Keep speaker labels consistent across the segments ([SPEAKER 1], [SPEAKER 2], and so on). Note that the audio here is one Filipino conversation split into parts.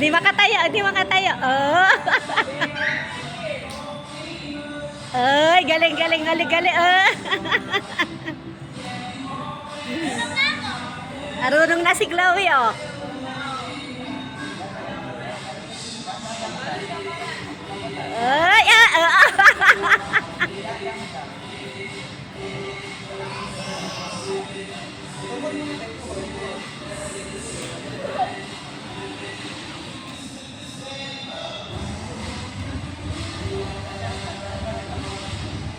[SPEAKER 1] Hindi makatayo, hindi makatayo. Oh. Ay, galing, galing, galing, galing. Oh. Arunong na si Chloe, oh. Ay,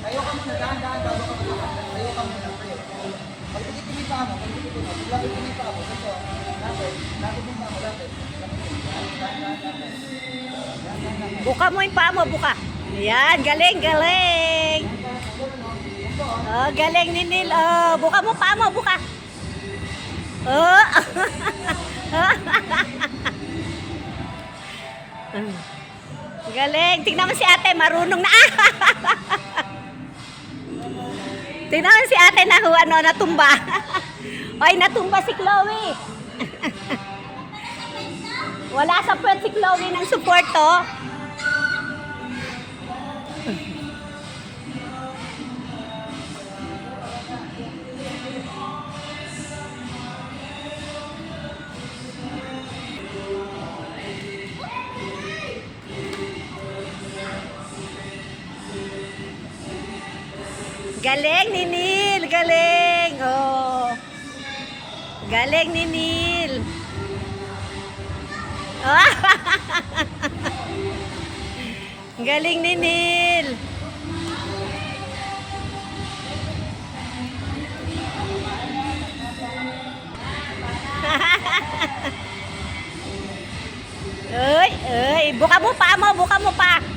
[SPEAKER 2] Tayo ka muna, dahan-dahan bago ka muna. Tayo ka muna, tayo. Pagpikit yung paa mo, pagpikit mo. Paglapit yung paa mo, ito. Lapit yung paa mo, lapit.
[SPEAKER 1] buka mo yung paa mo, buka. Ayan, galing, galing. Oh, galing ni Nil. Oh, buka mo paa mo, buka. Oh. Galing. Tingnan mo si ate, marunong na. Tingnan mo si ate na ano, natumba. Oy, natumba si Chloe. Wala sa puwet si Chloe ng support, oh. Galing ni Nil, galing. Oh. Galing ni Nil. Oh. Galing ni Nil. Uy, uy, buka mo pa mo, buka mo pa.